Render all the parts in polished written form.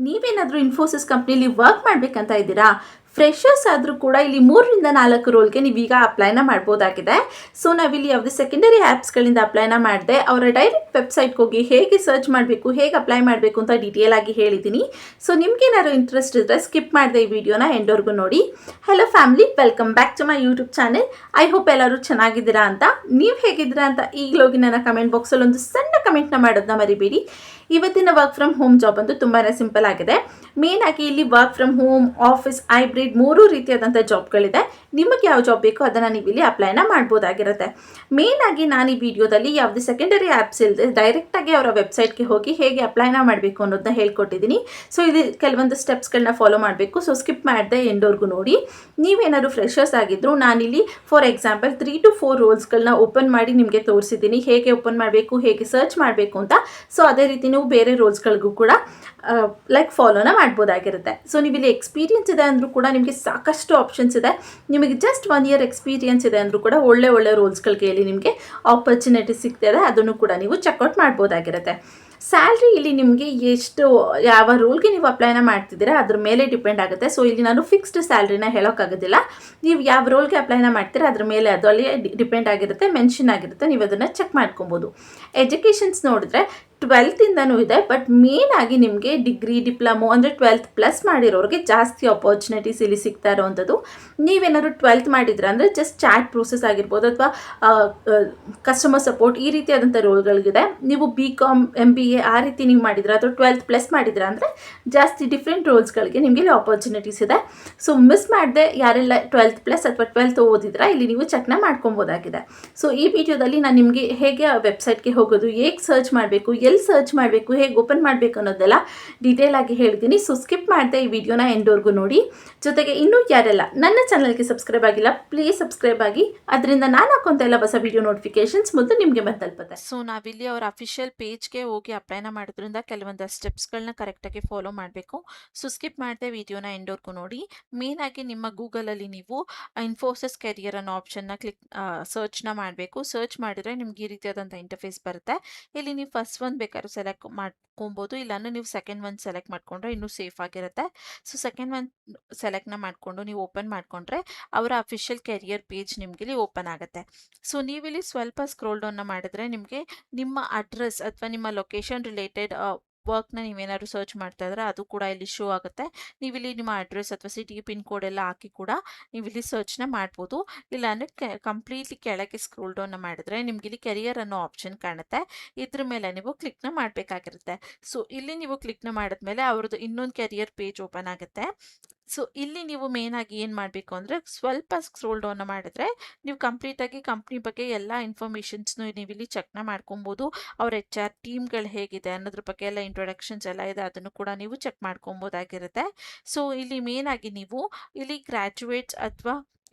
ನೀವೇನಾದರೂ ಇನ್ಫೋಸಿಸ್ ಕಂಪ್ನಿಲಿ ವರ್ಕ್ ಮಾಡಬೇಕಂತ ಇದ್ದೀರಾ? ಫ್ರೆಷರ್ಸ್ ಆದರೂ ಕೂಡ ಇಲ್ಲಿ 3ರಿಂದ 4 ರೋಲ್ಗೆ ನೀವೀಗ ಅಪ್ಲೈನ ಮಾಡ್ಬೋದಾಗಿದೆ. ಸೊ ನಾವಿಲ್ಲಿ ಯಾವುದೇ ಸೆಕೆಂಡರಿ ಆ್ಯಪ್ಸ್ಗಳಿಂದ ಅಪ್ಲೈನ ಮಾಡದೆ ಅವರ ಡೈರೆಕ್ಟ್ ವೆಬ್ಸೈಟ್ಗೆ ಹೋಗಿ ಹೇಗೆ ಸರ್ಚ್ ಮಾಡಬೇಕು, ಹೇಗೆ ಅಪ್ಲೈ ಮಾಡಬೇಕು ಅಂತ ಡೀಟೇಲ್ ಆಗಿ ಹೇಳಿದ್ದೀನಿ. ಸೊ ನಿಮ್ಗೇನಾದ್ರು ಇಂಟ್ರೆಸ್ಟ್ ಇದ್ದರೆ ಸ್ಕಿಪ್ ಮಾಡದೆ ಈ ವಿಡಿಯೋನ ಎಂಡ್ವರೆಗೂ ನೋಡಿ. Hello family, welcome back to my YouTube channel. I hope ಎಲ್ಲರೂ ಚೆನ್ನಾಗಿದ್ದೀರಾ ಅಂತ. ನೀವು ಹೇಗಿದ್ದೀರಾ ಅಂತ ಈಗಲೋಗಿ ನನ್ನ ಕಮೆಂಟ್ ಬಾಕ್ಸಲ್ಲಿ ಒಂದು ಸಣ್ಣ ಕಮೆಂಟ್ನ ಮಾಡೋದನ್ನ ಮರಿಬೇಡಿ. ಇವತ್ತಿನ ವರ್ಕ್ ಫ್ರಮ್ ಹೋಮ್ ಜಾಬ್ ಅಂತೂ ತುಂಬಾ ಸಿಂಪಲ್ ಆಗಿದೆ. ಮೇನ್ ಆಗಿ ಇಲ್ಲಿ work from home, office, hybrid 3 ರೀತಿಯಾದಂಥ ಜಾಬ್ಗಳಿದೆ. ನಿಮಗೆ ಯಾವ ಜಾಬ್ ಬೇಕೋ ಅದನ್ನು ನೀವು ಇಲ್ಲಿ ಅಪ್ಲೈನ ಮಾಡ್ಬೋದಾಗಿರುತ್ತೆ. ಮೇನ್ ಆಗಿ ನಾನು ಈ ವಿಡಿಯೋದಲ್ಲಿ ಯಾವುದೇ ಸೆಕೆಂಡರಿ ಆ್ಯಪ್ಸ್ ಇಲ್ಲದೆ ಡೈರೆಕ್ಟಾಗಿ ಅವರ ವೆಬ್ಸೈಟ್ಗೆ ಹೋಗಿ ಹೇಗೆ ಅಪ್ಲೈನ ಮಾಡಬೇಕು ಅನ್ನೋದನ್ನ ಹೇಳ್ಕೊಟ್ಟಿದ್ದೀನಿ. ಸೊ ಇದು ಕೆಲವೊಂದು ಸ್ಟೆಪ್ಸ್ಗಳನ್ನ ಫಾಲೋ ಮಾಡಬೇಕು. ಸೊ ಸ್ಕಿಪ್ ಮಾಡದೆ ಎಂಡವರೆಗೂ ನೋಡಿ. ನೀವೇನಾದ್ರು ಫ್ರೆಷರ್ಸ್ ಆಗಿದ್ರು ನಾನಿಲ್ಲಿ ಫಾರ್ ಎಕ್ಸಾಂಪಲ್ 3 to 4 ರೋಲ್ಸ್ಗಳನ್ನ ಓಪನ್ ಮಾಡಿ ನಿಮಗೆ ತೋರಿಸಿದ್ದೀನಿ, ಹೇಗೆ ಓಪನ್ ಮಾಡಬೇಕು, ಹೇಗೆ ಸರ್ಚ್ ಮಾಡಬೇಕು ಅಂತ. ಸೊ ಅದೇ ರೀತಿ ನೀವು ಬೇರೆ ರೋಲ್ಸ್ಗಳಿಗೂ ಕೂಡ ಫಾಲೋನ ಮಾಡ್ಬೋದಾಗಿರುತ್ತೆ. ಸೊ ನೀವು ಇಲ್ಲಿ ಎಕ್ಸ್ಪೀರಿಯನ್ಸ್ ಇದೆ ಅಂದರೂ ಕೂಡ ನಿಮಗೆ ಸಾಕಷ್ಟು ಆಪ್ಷನ್ಸ್ ಇದೆ. ನಿಮಗೆ ಜಸ್ಟ್ 1 year ಎಕ್ಸ್ಪೀರಿಯನ್ಸ್ ಇದೆ ಅಂದರೂ ಕೂಡ ಒಳ್ಳೆ ರೋಲ್ಸ್ಗಳಿಗೆ ಇಲ್ಲಿ ನಿಮಗೆ ಆಪರ್ಚುನಿಟಿ ಸಿಗ್ತಿದೆ. ಅದನ್ನು ಕೂಡ ನೀವು ಚೆಕ್ಔಟ್ ಮಾಡ್ಬೋದಾಗಿರುತ್ತೆ. ಸ್ಯಾಲ್ರಿ ಇಲ್ಲಿ ನಿಮಗೆ ಯಾವ ರೋಲ್ಗೆ ನೀವು ಅಪ್ಲೈನ ಮಾಡ್ತಿದ್ದೀರಾ ಅದ್ರ ಮೇಲೆ ಡಿಪೆಂಡ್ ಆಗುತ್ತೆ. ಸೊ ಇಲ್ಲಿ ನಾನು ಫಿಕ್ಸ್ಡ್ ಸ್ಯಾಲ್ರಿನ ಹೇಳೋಕ್ಕಾಗೋದಿಲ್ಲ. ನೀವು ಯಾವ ರೋಲ್ಗೆ ಅಪ್ಲೈನ ಮಾಡ್ತೀರಾ ಅದ್ರ ಮೇಲೆ ಅದು ಅಲ್ಲಿ ಡಿಪೆಂಡ್ ಆಗಿರುತ್ತೆ, ಮೆನ್ಷನ್ ಆಗಿರುತ್ತೆ. ನೀವು ಅದನ್ನು ಚೆಕ್ ಮಾಡ್ಕೊಬೋದು. ಎಜುಕೇಷನ್ಸ್ ನೋಡಿದ್ರೆ 12ಇಂದನೂ ಇದೆ, ಬಟ್ ಮೇನ್ ಆಗಿ ನಿಮಗೆ ಡಿಗ್ರಿ, ಡಿಪ್ಲೊಮೊ ಅಂದರೆ 12th ಪ್ಲಸ್ ಮಾಡಿರೋರಿಗೆ ಜಾಸ್ತಿ ಆಪರ್ಚುನಿಟೀಸ್ ಇಲ್ಲಿ ಸಿಗ್ತಾ ಇರೋವಂಥದ್ದು. ನೀವೇನಾದ್ರು 12th ಮಾಡಿದ್ರೆ ಅಂದರೆ ಜಸ್ಟ್ ಚಾಟ್ ಪ್ರೋಸೆಸ್ ಆಗಿರ್ಬೋದು ಅಥವಾ ಕಸ್ಟಮರ್ ಸಪೋರ್ಟ್ ಈ ರೀತಿಯಾದಂಥ ರೋಲ್ಗಳಿಗಿದೆ. ನೀವು BCom, MBA ಆ ರೀತಿ ನೀವು ಮಾಡಿದ್ರೆ ಅಥವಾ 12th ಪ್ಲಸ್ ಮಾಡಿದ್ರೆ ಅಂದರೆ ಜಾಸ್ತಿ ಡಿಫ್ರೆಂಟ್ ರೋಲ್ಸ್ಗಳಿಗೆ ನಿಮಗೆ ಇಲ್ಲಿ ಆಪರ್ಚುನಿಟೀಸ್ ಇದೆ. ಸೊ ಮಿಸ್ ಮಾಡದೆ ಯಾರೆಲ್ಲ 12th ಪ್ಲಸ್ ಅಥವಾ 12th ಓದಿದ್ರೆ ಇಲ್ಲಿ ನೀವು ಚೆಕ್ನ ಮಾಡ್ಕೊಬೋದಾಗಿದೆ. ಸೊ ಈ ವಿಡಿಯೋದಲ್ಲಿ ನಾನು ನಿಮಗೆ ಹೇಗೆ ವೆಬ್ಸೈಟ್ಗೆ ಹೋಗೋದು, ಹೇಗೆ ಸರ್ಚ್ ಮಾಡಬೇಕು, ಎಲ್ಲಿ ಸರ್ಚ್ ಮಾಡಬೇಕು, ಹೇಗೆ ಓಪನ್ ಮಾಡಬೇಕು ಅನ್ನೋದೆಲ್ಲ ಡೀಟೇಲ್ ಆಗಿ ಹೇಳ್ತೀನಿ. ಸೊ ಸ್ಕಿಪ್ ಮಾಡದೆ ಈ ವಿಡಿಯೋನ ಎಂಡ್ವರೆಗೂ ನೋಡಿ. ಜೊತೆಗೆ ಇನ್ನೂ ಯಾರೆಲ್ಲ ನನ್ನ ಚಾನಲ್ಗೆ ಸಬ್ಸ್ಕ್ರೈಬ್ ಆಗಿಲ್ಲ, ಪ್ಲೀಸ್ ಸಬ್ಸ್ಕ್ರೈಬ್ ಆಗಿ. ಅದರಿಂದ ನಾನು ಹಾಕೊಂತ ಎಲ್ಲ ಹೊಸ ವಿಡಿಯೋ ನೋಟಿಫಿಕೇಶನ್ಸ್ ಮೊದಲು ನಿಮಗೆ ತಲುಪುತ್ತೆ. ಸೊ ನಾವಿಲ್ಲಿ ಅವರ ಅಫಿಷಿಯಲ್ ಪೇಜ್ಗೆ ಹೋಗಿ ಅಪ್ಲೈನ ಮಾಡೋದ್ರಿಂದ ಕೆಲವೊಂದು ಸ್ಟೆಪ್ಸ್ಗಳನ್ನ ಕರೆಕ್ಟಾಗಿ ಫಾಲೋ ಮಾಡಬೇಕು. ಸೊ ಸ್ಕಿಪ್ ಮಾಡದೆ ವಿಡಿಯೋನ ಎಂಡ್ವರೆಗೂ ನೋಡಿ. ಮೇನ್ ಆಗಿ ನಿಮ್ಮ ಗೂಗಲಲ್ಲಿ ನೀವು ಇನ್ಫೋಸಿಸ್ ಕೆರಿಯರ್ ಅನ್ನೋ ಆಪ್ಷನ್ನ ಸರ್ಚ್ನ ಮಾಡಬೇಕು. ಸರ್ಚ್ ಮಾಡಿದ್ರೆ ನಿಮ್ಗೆ ಈ ರೀತಿಯಾದಂಥ ಇಂಟರ್ಫೇಸ್ ಬರುತ್ತೆ. ಇಲ್ಲಿ ನೀವು ಫಸ್ಟ್ ಒಂದು ಬೇಕಾದ್ರೂ ಸೆಲೆಕ್ಟ್ ಮಾಡ್ಕೊಬೋದು, ಇಲ್ಲಾಂದ್ರೆ ನೀವು ಸೆಕೆಂಡ್ ಒಂದು ಸೆಲೆಕ್ಟ್ ಮಾಡ್ಕೊಂಡ್ರೆ ಇನ್ನೂ ಸೇಫ್ ಆಗಿರುತ್ತೆ. ಸೊ ಸೆಕೆಂಡ್ ಒಂದು ಸೆಲೆಕ್ಟ್ನ ಮಾಡಿಕೊಂಡು ನೀವು ಓಪನ್ ಮಾಡಿಕೊಂಡ್ರೆ ಅವರ ಅಫಿಷಿಯಲ್ ಕೆರಿಯರ್ ಪೇಜ್ ನಿಮಗೆ ಇಲ್ಲಿ ಓಪನ್ ಆಗುತ್ತೆ. ಸೊ ನೀವಿಲ್ಲಿ ಸ್ವಲ್ಪ ಸ್ಕ್ರೋಲ್ ಡೌನ್ನ ಮಾಡಿದ್ರೆ ನಿಮಗೆ ನಿಮ್ಮ ಅಡ್ರೆಸ್ ಅಥವಾ ನಿಮ್ಮ ಲೊಕೇಶನ್ ರಿಲೇಟೆಡ್ ವರ್ಕ್ನ ನೀವೇನಾದ್ರು ಸರ್ಚ್ ಮಾಡ್ತಾ ಇದ್ರೆ ಅದು ಕೂಡ ಇಲ್ಲಿ ಶೋ ಆಗುತ್ತೆ. ನೀವಿಲ್ಲಿ ನಿಮ್ಮ ಅಡ್ರೆಸ್ ಅಥವಾ ಸಿಟಿ ಪಿನ್ ಕೋಡ್ ಎಲ್ಲ ಹಾಕಿ ಕೂಡ ನೀವಿಲ್ಲಿ ಸರ್ಚ್ನ ಮಾಡ್ಬೋದು. ಇಲ್ಲಾಂದರೆ ಕಂಪ್ಲೀಟ್ಲಿ ಕೆಳಗೆ ಸ್ಕ್ರೋಲ್ ಡೌನ್ನ ಮಾಡಿದ್ರೆ ನಿಮ್ಗೆ ಇಲ್ಲಿ ಕೆರಿಯರ್ ಅನ್ನೋ ಆಪ್ಷನ್ ಕಾಣುತ್ತೆ. ಇದ್ರ ಮೇಲೆ ನೀವು ಕ್ಲಿಕ್ನ ಮಾಡಬೇಕಾಗಿರುತ್ತೆ. ಸೊ ಇಲ್ಲಿ ನೀವು ಕ್ಲಿಕ್ನ ಮಾಡಿದ್ಮೇಲೆ ಅವ್ರದ್ದು ಇನ್ನೊಂದು ಕೆರಿಯರ್ ಪೇಜ್ ಓಪನ್ ಆಗುತ್ತೆ. ಸೊ ಇಲ್ಲಿ ನೀವು ಮೇನ್ ಆಗಿ ಏನು ಮಾಡಬೇಕು ಅಂದರೆ ಸ್ವಲ್ಪ ಸ್ಕ್ರೋಲ್ ಡೌನ್ ಮಾಡಿದ್ರೆ ನೀವು ಕಂಪ್ಲೀಟಾಗಿ ಕಂಪ್ನಿ ಬಗ್ಗೆ ಎಲ್ಲ ಇನ್ಫಾರ್ಮೇಷನ್ಸ್ನು ನೀವು ಇಲ್ಲಿ ಚೆಕ್ನ ಮಾಡ್ಕೊಬೋದು. ಅವ್ರ HR ಟೀಮ್ಗಳು ಹೇಗಿದೆ ಅನ್ನೋದ್ರ ಬಗ್ಗೆ ಎಲ್ಲ ಇಂಟ್ರೊಡಕ್ಷನ್ಸ್ ಎಲ್ಲ ಇದೆ, ಅದನ್ನು ಕೂಡ ನೀವು ಚೆಕ್ ಮಾಡ್ಕೊಬೋದಾಗಿರುತ್ತೆ. ಸೊ ಇಲ್ಲಿ ಮೇನ್ ಆಗಿ ನೀವು ಇಲ್ಲಿ ಗ್ರ್ಯಾಜುಯೇಟ್ಸ್ ಅಥವಾ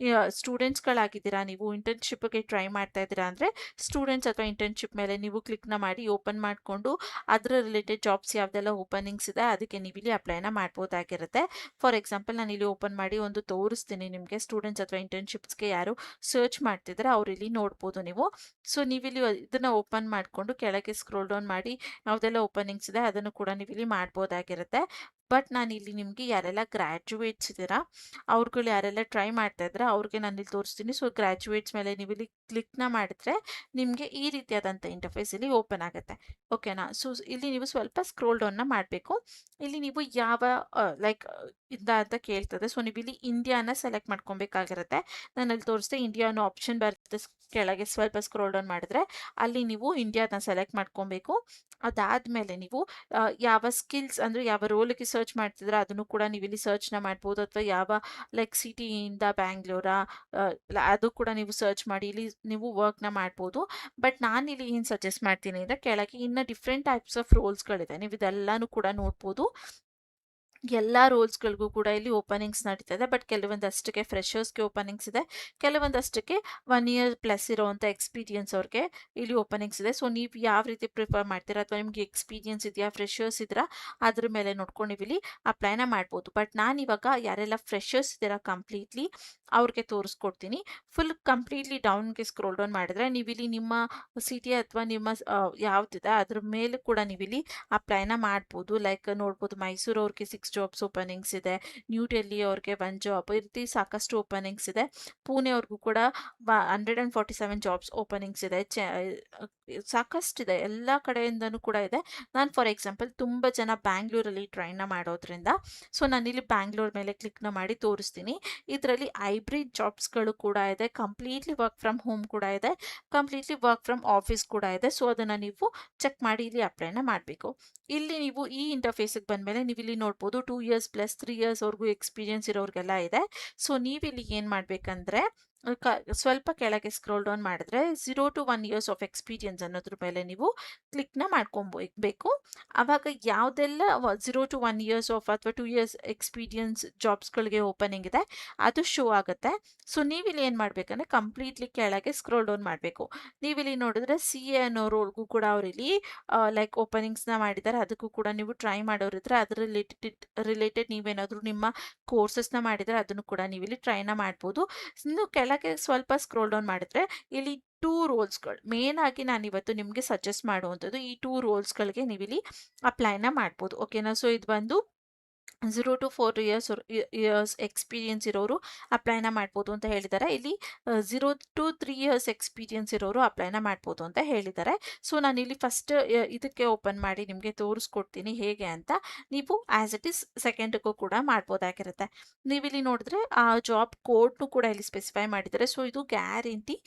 ಸ್ಟೂಡೆಂಟ್ಸ್ಗಳಾಗಿದ್ದೀರಾ, ನೀವು ಇಂಟರ್ನ್ಶಿಪ್ಗೆ ಟ್ರೈ ಮಾಡ್ತಾ ಇದ್ದೀರಾ ಅಂದರೆ ಸ್ಟೂಡೆಂಟ್ಸ್ ಅಥವಾ ಇಂಟರ್ನ್ಶಿಪ್ ಮೇಲೆ ನೀವು ಕ್ಲಿಕ್ನ ಮಾಡಿ ಓಪನ್ ಮಾಡಿಕೊಂಡು ಅದರ ರಿಲೇಟೆಡ್ ಜಾಬ್ಸ್ ಯಾವುದೆಲ್ಲ ಓಪನಿಂಗ್ಸ್ ಇದೆ ಅದಕ್ಕೆ ನೀವು ಇಲ್ಲಿ ಅಪ್ಲೈನ ಮಾಡ್ಬೋದಾಗಿರುತ್ತೆ. ಫಾರ್ ಎಕ್ಸಾಂಪಲ್ ನಾನು ಇಲ್ಲಿ ಓಪನ್ ಮಾಡಿ ಒಂದು ತೋರಿಸ್ತೀನಿ ನಿಮಗೆ. ಸ್ಟೂಡೆಂಟ್ಸ್ ಅಥವಾ ಇಂಟರ್ನ್ಶಿಪ್ಸ್ಗೆ ಯಾರು ಸರ್ಚ್ ಮಾಡ್ತಿದ್ರೆ ಅವ್ರು ಇಲ್ಲಿ ನೋಡ್ಬೋದು ನೀವು. ಸೊ ನೀವಿಲ್ಲಿ ಇದನ್ನು ಓಪನ್ ಮಾಡಿಕೊಂಡು ಕೆಳಗೆ ಸ್ಕ್ರೋಲ್ ಡೌನ್ ಮಾಡಿ ಯಾವುದೆಲ್ಲ ಓಪನಿಂಗ್ಸ್ ಇದೆ ಅದನ್ನು ಕೂಡ ನೀವು ಇಲ್ಲಿ ಮಾಡ್ಬೋದಾಗಿರುತ್ತೆ. ಬಟ್ ನಾನು ಇಲ್ಲಿ ನಿಮಗೆ ಯಾರೆಲ್ಲ ಗ್ರ್ಯಾಜುಯೇಟ್ಸ್ ಇದ್ದೀರಾ ಅವ್ರುಗಳು ಯಾರೆಲ್ಲ ಟ್ರೈ ಮಾಡ್ತಾ ಇದ್ರೆ ಅವ್ರಿಗೆ ನಾನು ಇಲ್ಲಿ ತೋರಿಸ್ತೀನಿ. ಸೊ ಗ್ರ್ಯಾಜುಯೇಟ್ಸ್ ಮೇಲೆ ನೀವು ಇಲ್ಲಿ ಕ್ಲಿಕ್ನ ಮಾಡಿದ್ರೆ ನಿಮಗೆ ಈ ರೀತಿಯಾದಂಥ ಇಂಟರ್ಫೇಸ್ ಇಲ್ಲಿ ಓಪನ್ ಆಗುತ್ತೆ. ಓಕೆನಾ. ಸೊ ಇಲ್ಲಿ ನೀವು ಸ್ವಲ್ಪ ಸ್ಕ್ರೋಲ್ ಡೌನ್ನ ಮಾಡಬೇಕು. ಇಲ್ಲಿ ನೀವು ಯಾವ ಇಂದ ಅಂತ ಕೇಳ್ತದೆ. ಸೊ ನೀವು ಇಲ್ಲಿ ಇಂಡಿಯಾನ ಸೆಲೆಕ್ಟ್ ಮಾಡ್ಕೊಬೇಕಾಗಿರುತ್ತೆ. ನಾನು ಅಲ್ಲಿ ತೋರಿಸ್ದೆ ಇಂಡಿಯಾ ಅನ್ನೋ ಆಪ್ಷನ್ ಬರುತ್ತೆ. ಕೆಳಗೆ ಸ್ವಲ್ಪ ಸ್ಕ್ರೋಲ್ ಡೌನ್ ಮಾಡಿದ್ರೆ ಅಲ್ಲಿ ನೀವು ಇಂಡಿಯಾನ ಸೆಲೆಕ್ಟ್ ಮಾಡ್ಕೊಬೇಕು. ಅದಾದಮೇಲೆ ನೀವು ಯಾವ ಸ್ಕಿಲ್ಸ್ ಅಂದರೆ ಯಾವ ರೋಲಿಗೆ ಸರ್ಚ್ ಮಾಡ್ತಿದ್ರೆ ಅದನ್ನು ಕೂಡ ನೀವು ಇಲ್ಲಿ ಸರ್ಚ್ನ ಮಾಡ್ಬೋದು. ಅಥವಾ ಯಾವ ಸಿಟಿಯಿಂದ ಬ್ಯಾಂಗ್ಳೂರಾ ಅದು ಕೂಡ ನೀವು ಸರ್ಚ್ ಮಾಡಿ ಇಲ್ಲಿ ನೀವು ವರ್ಕ್ನ ಮಾಡ್ಬೋದು. ಬಟ್ ನಾನಿಲ್ಲಿ ಏನು ಸಜೆಸ್ಟ್ ಮಾಡ್ತೀನಿ ಅಂದರೆ ಕೆಳಗೆ ಇನ್ನು ಡಿಫ್ರೆಂಟ್ ಟೈಪ್ಸ್ ಆಫ್ ರೋಲ್ಸ್ಗಳಿದೆ, ನೀವು ಇದೆಲ್ಲನೂ ಕೂಡ ನೋಡ್ಬೋದು. ಎಲ್ಲ ರೋಲ್ಸ್ಗಳಿಗೂ ಕೂಡ ಇಲ್ಲಿ ಓಪನಿಂಗ್ಸ್ ನಡೀತಾ ಇದೆ. ಬಟ್ ಕೆಲವೊಂದಷ್ಟಕ್ಕೆ ಫ್ರೆಷರ್ಸ್ಗೆ ಓಪನಿಂಗ್ಸ್ ಇದೆ, ಕೆಲವೊಂದಷ್ಟಕ್ಕೆ 1 ಇಯರ್ ಪ್ಲಸ್ ಇರೋವಂಥ ಎಕ್ಸ್ಪೀರಿಯನ್ಸ್ ಅವ್ರಿಗೆ ಇಲ್ಲಿ ಓಪನಿಂಗ್ಸ್ ಇದೆ. ಸೊ ನೀವು ಯಾವ ರೀತಿ ಪ್ರಿಫರ್ ಮಾಡ್ತೀರಾ, ಅಥವಾ ನಿಮಗೆ ಎಕ್ಸ್ಪೀರಿಯನ್ಸ್ ಇದೆಯಾ, ಫ್ರೆಷರ್ಸ್ ಇದ್ದೀರಾ, ಅದ್ರ ಮೇಲೆ ನೋಡ್ಕೊಂಡು ನೀವು ಇಲ್ಲಿ ಅಪ್ಲೈನ ಮಾಡ್ಬೋದು. ಬಟ್ ನಾನು ಇವಾಗ ಯಾರೆಲ್ಲ ಫ್ರೆಷರ್ಸ್ ಇದ್ದೀರಾ ಕಂಪ್ಲೀಟ್ಲಿ ಅವ್ರಿಗೆ ತೋರಿಸ್ಕೊಡ್ತೀನಿ. ಫುಲ್ ಕಂಪ್ಲೀಟ್ಲಿ ಡೌನ್ಗೆ ಸ್ಕ್ರೋಲ್ ಡೌನ್ ಮಾಡಿದ್ರೆ ನೀವು ಇಲ್ಲಿ ನಿಮ್ಮ ಸಿಟಿ ಅಥವಾ ನಿಮ್ಮ ಯಾವ್ದಿದೆ ಅದ್ರ ಮೇಲೆ ಕೂಡ ನೀವು ಇಲ್ಲಿ ಅಪ್ಲೈನ ಮಾಡ್ಬೋದು. ಲೈಕ್ ನೋಡ್ಬೋದು, ಮೈಸೂರು ಅವ್ರಿಗೆ 6 ಜಾಬ್ಸ್ ಓಪನಿಂಗ್ಸ್ ಇದೆ, ನ್ಯೂ ಡೆಲ್ಲಿ ಅವ್ರಿಗೆ 1 ಜಾಬ್, ಈ ರೀತಿ ಸಾಕಷ್ಟು ಓಪನಿಂಗ್ಸ್ ಇದೆ. ಪುಣೆ ಅವ್ರಿಗೂ ಕೂಡ 147 ಜಾಬ್ಸ್ ಓಪನಿಂಗ್ಸ್ ಇದೆ. ಸಾಕಷ್ಟಿದೆ, ಎಲ್ಲ ಕಡೆಯಿಂದನೂ ಕೂಡ ಇದೆ. ನಾನು ಫಾರ್ ಎಕ್ಸಾಂಪಲ್ ತುಂಬ ಜನ ಬ್ಯಾಂಗ್ಳೂರಲ್ಲಿ ಟ್ರೈನ ಮಾಡೋದ್ರಿಂದ ಸೊ ನಾನಿಲ್ಲಿ ಬ್ಯಾಂಗ್ಳೂರ್ ಮೇಲೆ ಕ್ಲಿಕ್ನ ಮಾಡಿ ತೋರಿಸ್ತೀನಿ. ಇದರಲ್ಲಿ ಹೈಬ್ರಿಡ್ ಜಾಬ್ಸ್ಗಳು ಕೂಡ ಇದೆ, ಕಂಪ್ಲೀಟ್ಲಿ ವರ್ಕ್ ಫ್ರಮ್ ಹೋಮ್ ಕೂಡ ಇದೆ, ಕಂಪ್ಲೀಟ್ಲಿ ವರ್ಕ್ ಫ್ರಮ್ ಆಫೀಸ್ ಕೂಡ ಇದೆ. ಸೊ ಅದನ್ನು ನೀವು ಚೆಕ್ ಮಾಡಿ ಇಲ್ಲಿ ಅಪ್ಲೈನ ಮಾಡಬೇಕು. ಇಲ್ಲಿ ನೀವು ಈ ಇಂಟರ್ಫೇಸಿಗೆ ಬಂದಮೇಲೆ ನೀವು ಇಲ್ಲಿ ನೋಡ್ಬೋದು 2 ಇಯರ್ಸ್ ಪ್ಲಸ್ 3 ಇಯರ್ಸ್ವರೆಗೂ ಎಕ್ಸ್ಪೀರಿಯನ್ಸ್ ಇರೋರಿಗೆಲ್ಲ ಇದೆ. ಸೊ ನೀವಿಲ್ಲಿ ಏನು ಮಾಡಬೇಕಂದ್ರೆ ಸ್ವಲ್ಪ ಕೆಳಗೆ ಸ್ಕ್ರೋಲ್ ಡೌನ್ ಮಾಡಿದ್ರೆ 0 to 1 ಇಯರ್ಸ್ ಆಫ್ ಎಕ್ಸ್ಪೀರಿಯನ್ಸ್ ಅನ್ನೋದ್ರ ಮೇಲೆ ನೀವು ಕ್ಲಿಕ್ನ ಮಾಡ್ಕೊಬೇಕು. ಆವಾಗ ಯಾವುದೆಲ್ಲ 0 to 1 ಇಯರ್ಸ್ ಆಫ್ ಅಥವಾ 2 ಇಯರ್ಸ್ ಎಕ್ಸ್ಪೀರಿಯನ್ಸ್ ಜಾಬ್ಸ್ಗಳಿಗೆ ಓಪನಿಂಗ್ ಇದೆ ಅದು ಶೋ ಆಗುತ್ತೆ. ಸೊ ನೀವಿಲ್ಲಿ ಏನು ಮಾಡಬೇಕಂದ್ರೆ ಕಂಪ್ಲೀಟ್ಲಿ ಕೆಳಗೆ ಸ್ಕ್ರೋಲ್ ಡೌನ್ ಮಾಡಬೇಕು. ನೀವಿಲ್ಲಿ ನೋಡಿದ್ರೆ CA ಅನ್ನೋ ರೋಲ್ಗೂ ಕೂಡ ಅವರಿಲ್ಲಿ ಲೈಕ್ ಓಪನಿಂಗ್ಸ್ನ ಮಾಡಿದ್ದಾರೆ. ಅದಕ್ಕೂ ಕೂಡ ನೀವು ಟ್ರೈ ಮಾಡೋರಿದ್ರೆ ಅದ್ರ ರಿಲೇಟೆಡ್ ನೀವೇನಾದರೂ ನಿಮ್ಮ ಕೋರ್ಸಸ್ನ ಮಾಡಿದರೆ ಅದನ್ನು ಕೂಡ ನೀವಿಲ್ಲಿ ಟ್ರೈನ ಮಾಡ್ಬೋದು. ಇನ್ನು ಕೆಳಗೆ ಸ್ವಲ್ಪ ಸ್ಕ್ರೋಲ್ ಡೌನ್ ಮಾಡಿದ್ರೆ ಇಲ್ಲಿ 2 ರೋಲ್ಸ್ಗಳು ಮೇನ್ ಆಗಿ ನಾನು ಇವತ್ತು ನಿಮಗೆ ಸಜೆಸ್ಟ್ ಮಾಡುವಂಥದ್ದು ಈ 2 ರೋಲ್ಸ್ಗಳಿಗೆ ನೀವಿಲ್ಲಿ ಅಪ್ಲೈನ ಮಾಡ್ಬೋದು. ಓಕೆನಾ. ಸೊ ಇದು ಬಂದು 0 to 4 ಇಯರ್ಸ್ ಎಕ್ಸ್ಪೀರಿಯನ್ಸ್ ಇರೋರು ಅಪ್ಲೈನ ಮಾಡ್ಬೋದು ಅಂತ ಹೇಳಿದ್ದಾರೆ. ಇಲ್ಲಿ 0 to 3 ಇಯರ್ಸ್ ಎಕ್ಸ್ಪೀರಿಯನ್ಸ್ ಇರೋರು ಅಪ್ಲೈನ ಮಾಡ್ಬೋದು ಅಂತ ಹೇಳಿದ್ದಾರೆ. ಸೊ ನಾನಿಲ್ಲಿ ಫಸ್ಟ್ ಇದಕ್ಕೆ ಓಪನ್ ಮಾಡಿ ನಿಮಗೆ ತೋರಿಸ್ಕೊಡ್ತೀನಿ ಹೇಗೆ ಅಂತ. ನೀವು ಆ್ಯಸ್ ಇಟ್ ಈಸ್ ಸೆಕೆಂಡ್ಗೂ ಕೂಡ ಮಾಡ್ಬೋದಾಗಿರುತ್ತೆ. ನೀವಿಲ್ಲಿ ನೋಡಿದ್ರೆ ಆ ಜಾಬ್ ಕೋಡ್ನು ಕೂಡ ಇಲ್ಲಿ ಸ್ಪೆಸಿಫೈ ಮಾಡಿದ್ದಾರೆ. ಸೊ ಇದು ಗ್ಯಾರಂಟಿ